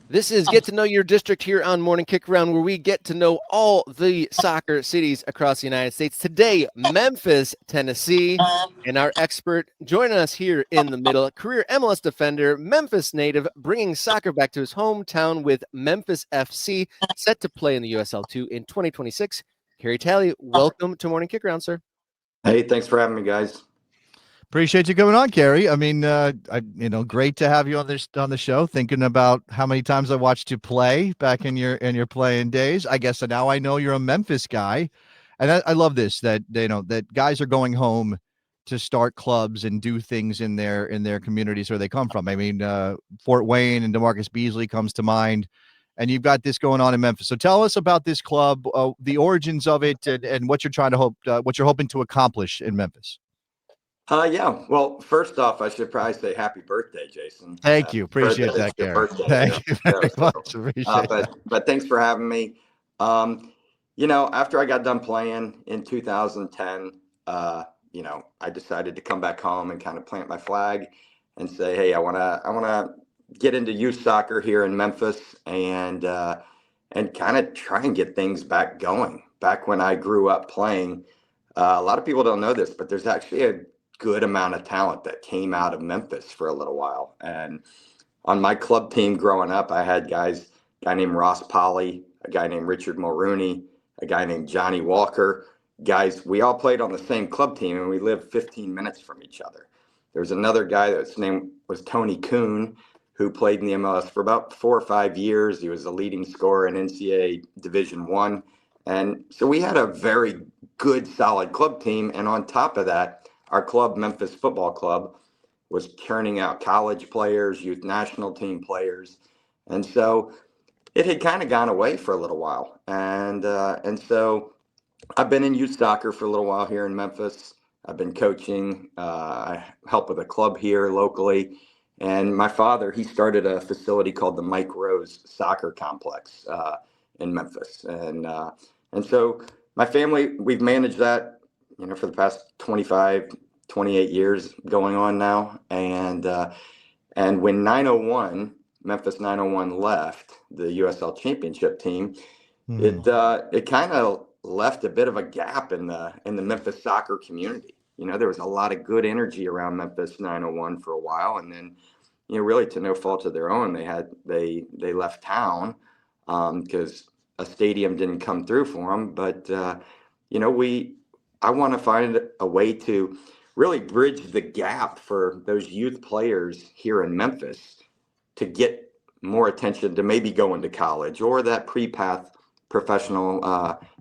This is Get to Know Your District here on Morning Kick Around, where we get to know all the soccer cities across the United States. Today, Memphis, Tennessee, and our expert joining us here in the middle, career MLS defender, Memphis native, bringing soccer back to his hometown with Memphis FC, set to play in the USL 2 in 2026. Carey Talley, welcome to Morning Kick Around, sir. Hey, thanks for having me, guys. Appreciate you coming on, Carey. I mean, great to have you on the show. Thinking about how many times I watched you play back in your playing days. I guess now I know you're a Memphis guy, and I love this that that guys are going home to start clubs and do things in their communities where they come from. I mean, Fort Wayne and DeMarcus Beasley comes to mind, and you've got this going on in Memphis. So tell us about this club, the origins of it, and what you're hoping to accomplish in Memphis. Yeah. Well, first off, I should probably say happy birthday, Jason. Thank you. Appreciate that, Carey. Thank you very much. Appreciate that. But thanks for having me. After I got done playing in 2010, I decided to come back home and kind of plant my flag and say, hey, I wanna get into youth soccer here in Memphis and kind of try and get things back going. Back when I grew up playing, a lot of people don't know this, but there's actually a good amount of talent that came out of Memphis for a little while. And on my club team growing up, I had a guy named Ross Polly, a guy named Richard Mulrooney, a guy named Johnny Walker. Guys, we all played on the same club team and we lived 15 minutes from each other. There was another guy that's name was Tony Kuhn, who played in the MLS for about 4 or 5 years. He was the leading scorer in NCAA Division I. And so we had a very good, solid club team. And on top of that, our club, Memphis Football Club, was churning out college players, youth national team players. And so it had kind of gone away for a little while. And so I've been in youth soccer for a little while here in Memphis. I've been coaching. I help with a club here locally. And my father, he started a facility called the Mike Rose Soccer Complex in Memphis. And so my family, we've managed that for the past 25, 28 years going on now. And when Memphis 901 left the USL Championship team, it kind of left a bit of a gap in the Memphis soccer community. There was a lot of good energy around Memphis 901 for a while, and then really to no fault of their own, they left town because a stadium didn't come through for them. But I want to find a way to really bridge the gap for those youth players here in Memphis to get more attention to maybe going to college or that pre-path professional,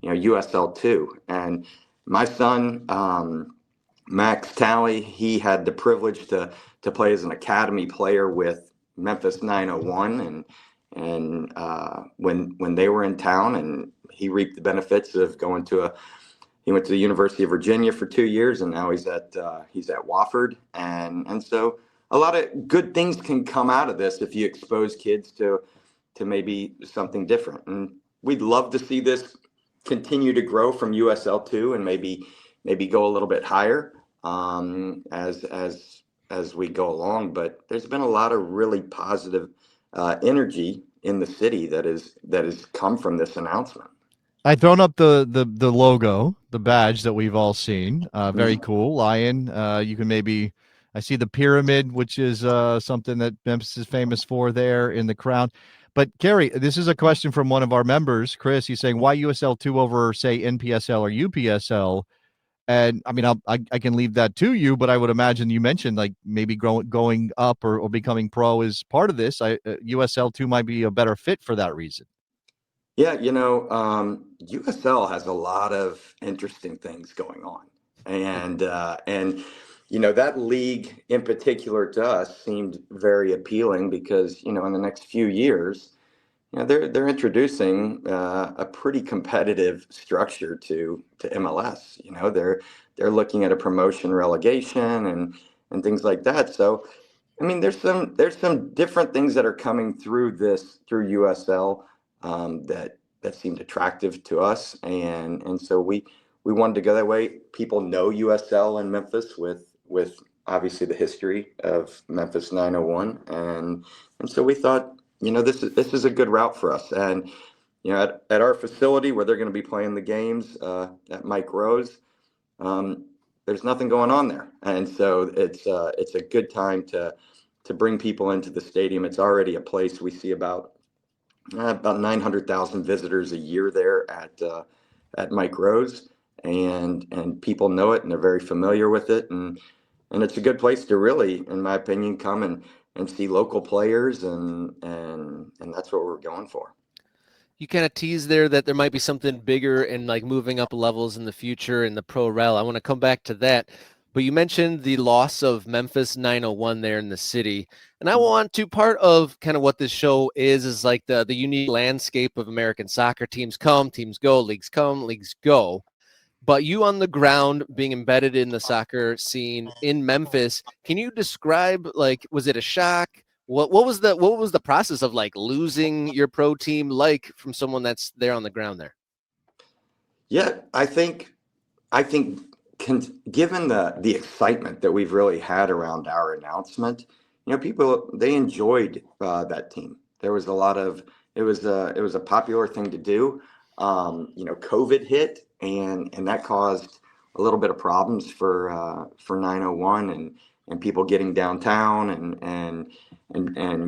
USL 2. And my son, Max Talley, he had the privilege to play as an academy player with Memphis 901 and when they were in town, and he reaped the benefits of going he went to the University of Virginia for 2 years, and now he's at Wofford. And so a lot of good things can come out of this if you expose kids to maybe something different. And we'd love to see this continue to grow from USL 2 and maybe go a little bit higher as we go along. But there's been a lot of really positive energy in the city that has come from this announcement. I've thrown up the logo, the badge that we've all seen. Very cool. Lion. You can I see the pyramid, which is something that Memphis is famous for there in the crown. But Carey, this is a question from one of our members, Chris. He's saying, why USL 2 over, say, NPSL or UPSL? And I mean, I can leave that to you, but I would imagine you mentioned like maybe going up or becoming pro is part of this. USL 2 might be a better fit for that reason. Yeah, USL has a lot of interesting things going on, and that league in particular to us seemed very appealing because in the next few years, they're introducing a pretty competitive structure to MLS. They're looking at a promotion relegation and things like that. So, I mean, there's some different things that are coming through USL. That seemed attractive to us, and so we wanted to go that way. People know USL in Memphis with obviously the history of Memphis 901, and so we thought this is a good route for us. And at our facility where they're going to be playing the games at Mike Rose, there's nothing going on there, and so it's a good time to bring people into the stadium. It's already a place we see about 900,000 visitors a year there at Mike Rose, and people know it and they're very familiar with it, and it's a good place to really, in my opinion, come and see local players, and that's what we're going for. You kind of tease there that there might be something bigger and like moving up levels in the future in the pro rel. I want to come back to that. But you mentioned the loss of Memphis 901 there in the city. And I want to, part of kind of what this show is like the unique landscape of American soccer. Teams come, teams go, leagues come, leagues go. But you on the ground being embedded in the soccer scene in Memphis, can you describe, like, was it a shock? What was the process of like losing your pro team like from someone that's there on the ground there? Yeah, I think given the excitement that we've really had around our announcement, people, they enjoyed that team. There was a lot of it was a popular thing to do. COVID hit, and that caused a little bit of problems for 901 and people getting downtown and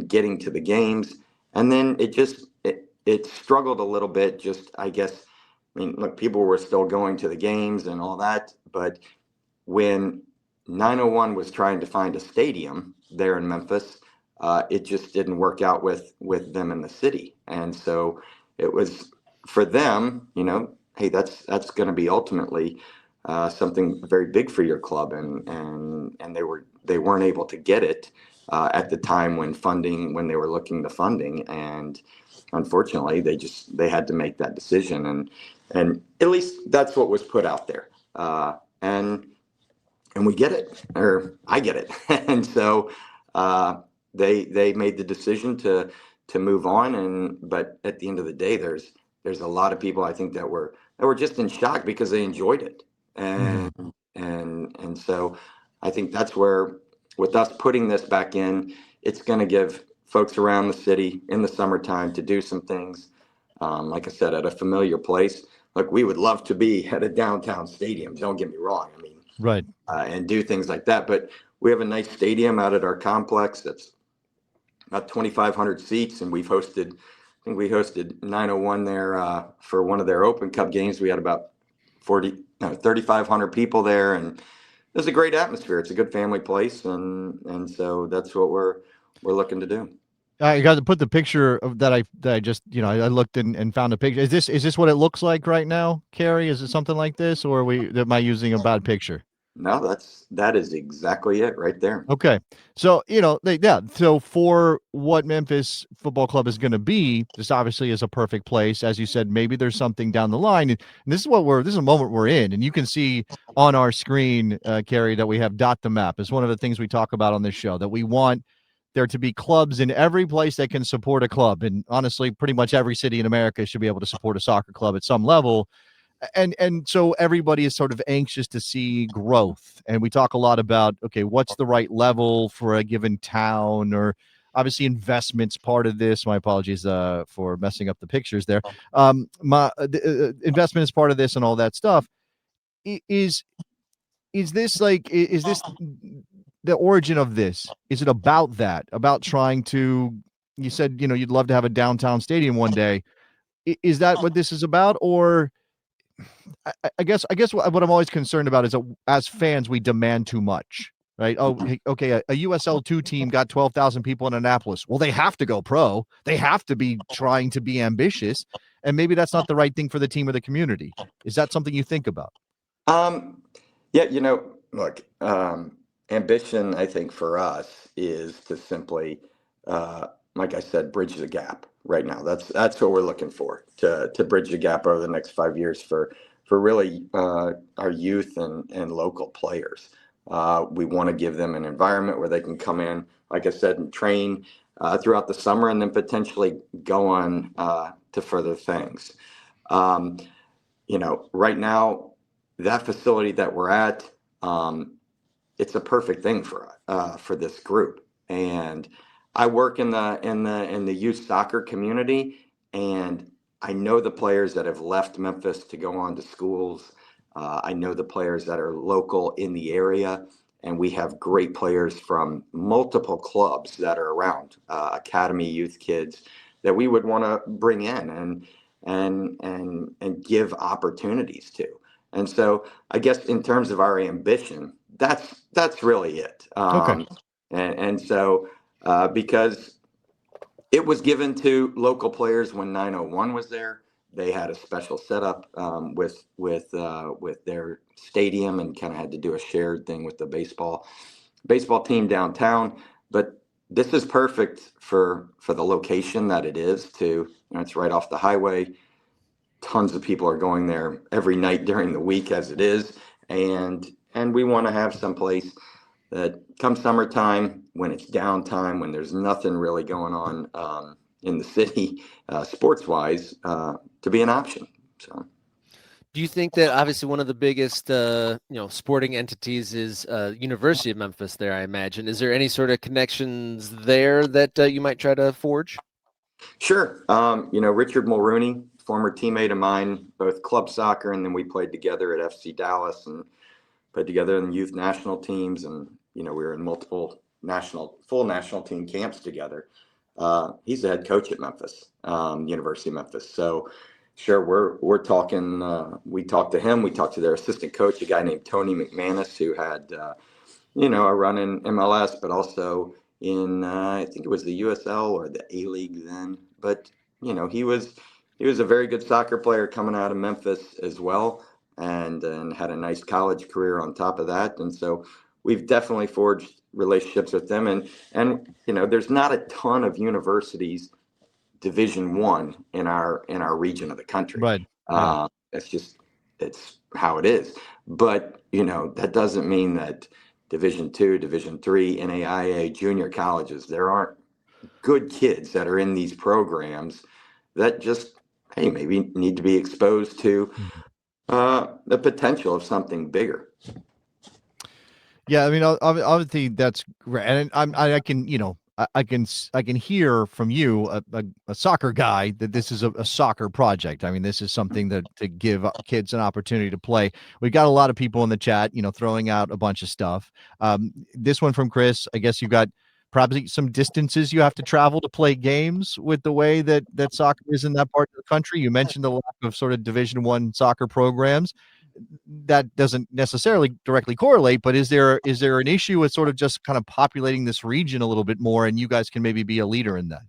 getting to the games. And then it struggled a little bit, just, I guess. I mean, look, people were still going to the games and all that, but when 901 was trying to find a stadium there in Memphis, it just didn't work out with them in the city. And so it was for them, hey, that's going to be ultimately something very big for your club, and they weren't able to get it at the time when they were looking to funding, and unfortunately they had to make that decision, and at least that's what was put out there, and we get it, or I get it, and so they made the decision to move on, but at the end of the day, there's a lot of people, I think, that were just in shock because they enjoyed it, and so I think that's where, with us putting this back in, it's going to give folks around the city in the summertime to do some things, like I said, at a familiar place. Look, we would love to be at a downtown stadium, don't get me wrong. I mean, right, and do things like that, but we have a nice stadium out at our complex that's about 2,500 seats, and we hosted 901 there for one of their Open Cup games. We had about 3,500 people there, and it was a great atmosphere. It's a good family place, and so that's what we're looking to do. I got to put the picture of that I just, I looked and found a picture. Is this what it looks like right now, Carey? Is it something like this, or am I using a bad picture? No, that is exactly it right there. Okay. So, so for what Memphis Football Club is going to be, this obviously is a perfect place. As you said, maybe there's something down the line. And this is a moment we're in. And you can see on our screen, Carey, that we have Dot the Map. It's one of the things we talk about on this show, that we want there to be clubs in every place that can support a club. And honestly, pretty much every city in America should be able to support a soccer club at some level. And so everybody is sort of anxious to see growth. And we talk a lot about, okay, what's the right level for a given town, or obviously investment's part of this. My apologies for messing up the pictures there. Investment is part of this and all that stuff. Is this the origin of this? Is it about that, about trying to, you said, you'd love to have a downtown stadium one day. Is that what this is about? Or I guess what I'm always concerned about is that as fans, we demand too much, right? Oh, okay, a USL 2 team got 12,000 people in Annapolis. Well, they have to go pro. They have to be trying to be ambitious, and maybe that's not the right thing for the team or the community. Is that something you think about? Yeah, look, ambition, I think, for us is to simply, like I said, bridge the gap right now. That's what we're looking for, to bridge the gap over the next 5 years for really our youth and local players. We want to give them an environment where they can come in, like I said, and train throughout the summer, and then potentially go on to further things. Right now, that facility that we're at, it's a perfect thing for this group. And I work in the youth soccer community, and I know the players that have left Memphis to go on to schools. I know the players that are local in the area, and we have great players from multiple clubs that are around, academy youth kids that we would want to bring in and give opportunities to. And so I guess in terms of our ambition, that's really it. Okay. And so because it was given to local players when 901 was there. They had a special setup with their stadium, and kind of had to do a shared thing with the baseball team downtown. But this is perfect for the location that it is. It's right off the highway. Tons of people are going there every night during the week as it is, and we want to have some place that come summertime, when it's downtime, when there's nothing really going on in the city, sports-wise, to be an option. So, do you think that obviously one of the biggest, sporting entities is University of Memphis there, I imagine. Is there any sort of connections there that you might try to forge? Sure. Richard Mulrooney, former teammate of mine, both club soccer, and then we played together at FC Dallas and played together in the youth national teams, and we were in multiple full national team camps together. He's the head coach at Memphis, University of Memphis. So sure, we're talking. We talked to him. We talked to their assistant coach, a guy named Tony McManus, who had a run in MLS, but also in I think it was the USL or the A League then. But he was a very good soccer player coming out of Memphis as well, and had a nice college career on top of that. And so we've definitely forged relationships with them, and there's not a ton of universities Division I in our region of the country. Right. Yeah. It's how it is. But that doesn't mean that Division II, Division III, NAIA, junior colleges, there aren't good kids that are in these programs that just, hey, maybe need to be exposed to the potential of something bigger. Yeah, I mean, obviously that's great, and I can hear from you, a soccer guy, that this is a soccer project. I mean, this is something that to give kids an opportunity to play. We've got a lot of people in the chat, throwing out a bunch of stuff. This one from Chris, I guess you got probably some distances you have to travel to play games with the way that soccer is in that part of the country. You mentioned the lack of sort of Division I soccer programs. That doesn't necessarily directly correlate, but is there an issue with sort of just kind of populating this region a little bit more, and you guys can maybe be a leader in that?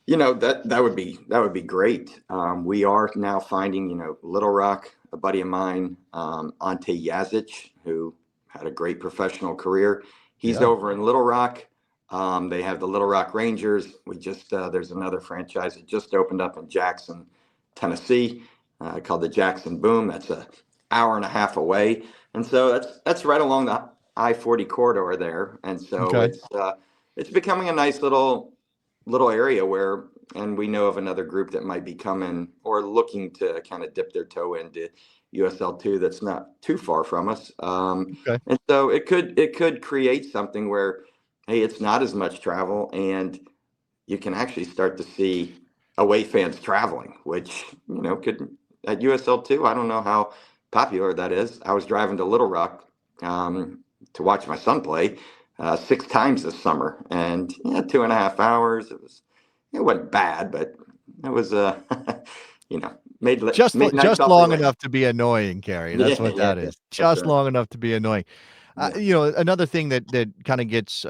That would be great. We are now finding, Little Rock, a buddy of mine, Ante Yazic, who had a great professional career. He's over in Little Rock. They have the Little Rock Rangers. We just there's another franchise that just opened up in Jackson, Tennessee, called the Jackson Boom. That's an hour and a half away, and so that's right along the I-40 corridor there. And so it's becoming a nice little area where, and we know of another group that might be coming or looking to kind of dip their toe into USL 2 that's not too far from us. And so it could create something where, hey, it's not as much travel, and you can actually start to see away fans traveling, which could, at USL 2, I don't know how popular that is. I was driving to Little Rock to watch my son play 6 times this summer, and 2.5 hours. It wasn't bad, but it was made just nice long enough to be annoying, Carey. That's what that is. Just right. long enough to be annoying. Another thing that kind of gets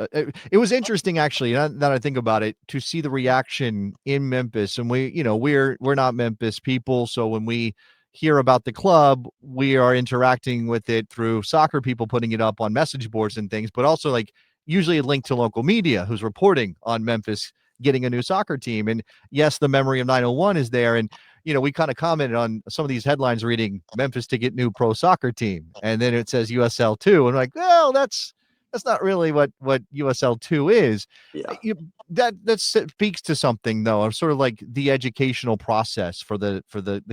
it was interesting, actually, now that I think about it, to see the reaction in Memphis. And we're not Memphis people, so when we hear about the club, we are interacting with it through soccer people putting it up on message boards and things, but also like usually a link to local media who's reporting on Memphis getting a new soccer team. And yes, the memory of 901 is there. And we kind of commented on some of these headlines reading Memphis to get new pro soccer team, and then it says USL 2, and like, well, that's not really what USL 2 is. That speaks to something, though, of sort of like the educational process for the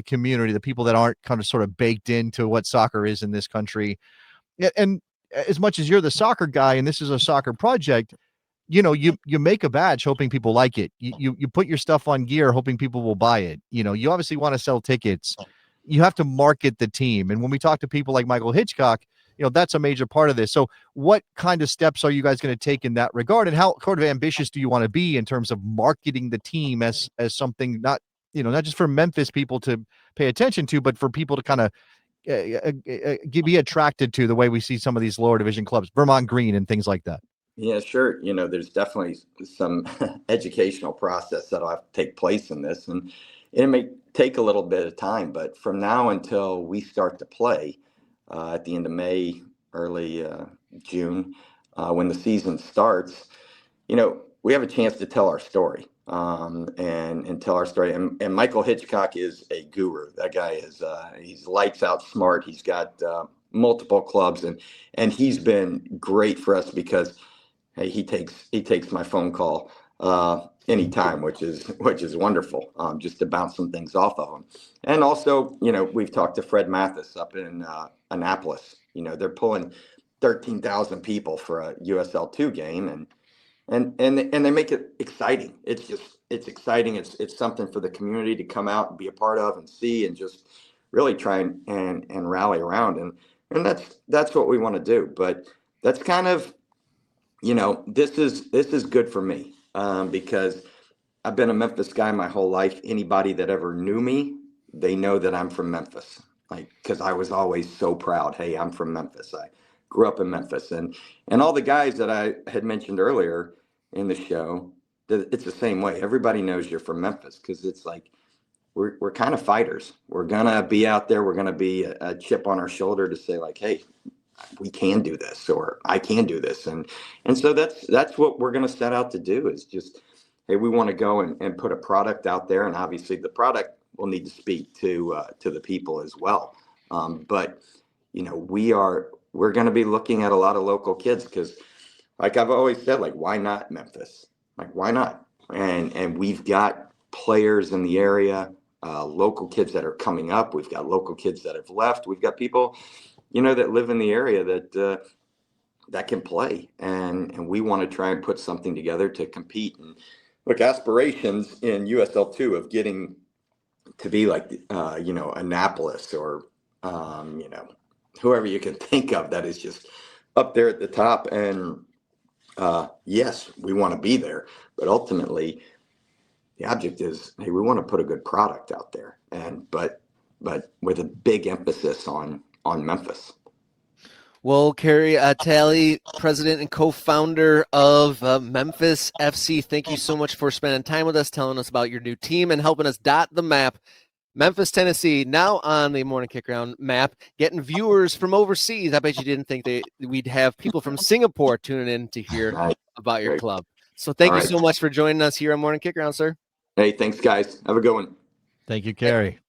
community, the people that aren't kind of sort of baked into what soccer is in this country. And as much as you're the soccer guy and this is a soccer project, you make a badge hoping people like it. You put your stuff on gear hoping people will buy it. You obviously want to sell tickets. You have to market the team. And when we talk to people like Michael Hitchcock, that's a major part of this. So what kind of steps are you guys going to take in that regard? And how sort of ambitious do you want to be in terms of marketing the team as something not just for Memphis people to pay attention to, but for people to kind of be attracted to, the way we see some of these lower division clubs, Vermont Green and things like that? Yeah, sure. There's definitely some educational process that'll have to take place in this, and it may take a little bit of time, but from now until we start to play at the end of May, early June, when the season starts, we have a chance to tell our story and tell our story. And Michael Hitchcock is a guru. That guy is he's lights out smart. He's got multiple clubs, and he's been great for us because hey, he takes my phone call anytime, which is wonderful, just to bounce some things off of him. And also, we've talked to Fred Mathis up in Annapolis. They're pulling 13,000 people for a USL 2 game, and they make it exciting. It's exciting. It's something for the community to come out and be a part of and see and just really try and rally around. And that's what we want to do. But that's kind of, this is good for me because I've been a Memphis guy my whole life. Anybody that ever knew me, they know that I'm from Memphis. Because I was always so proud. Hey, I'm from Memphis. I grew up in Memphis, and all the guys that I had mentioned earlier in the show, it's the same way. Everybody knows you're from Memphis because it's like we're kind of fighters. We're gonna be out there. We're gonna be a chip on our shoulder to say like, hey, we can do this, or I can do this, and so that's what we're gonna set out to do. Is just, hey, we want to go and put a product out there, and obviously the product will need to speak to the people as well. But we're going to be looking at a lot of local kids because, like I've always said, like, why not Memphis? Like, why not? And we've got players in the area, local kids that are coming up. We've got local kids that have left. We've got people, that live in the area that can play, and we want to try and put something together to compete. And look, aspirations in USL 2 of getting to be like, Annapolis or, whoever you can think of that is just up there at the top. And yes, we want to be there, but ultimately the object is, hey, we want to put a good product out there, but with a big emphasis on Memphis. Well, Carey Talley, president and co-founder of Memphis FC, thank you so much for spending time with us, telling us about your new team and helping us dot the map. Memphis, Tennessee, now on the Morning Kick Round map, getting viewers from overseas. I bet you didn't think we'd have people from Singapore tuning in to hear about your club. So thank you so much for joining us here on Morning Kick Round, sir. Hey, thanks, guys. Have a good one. Thank you, Carey.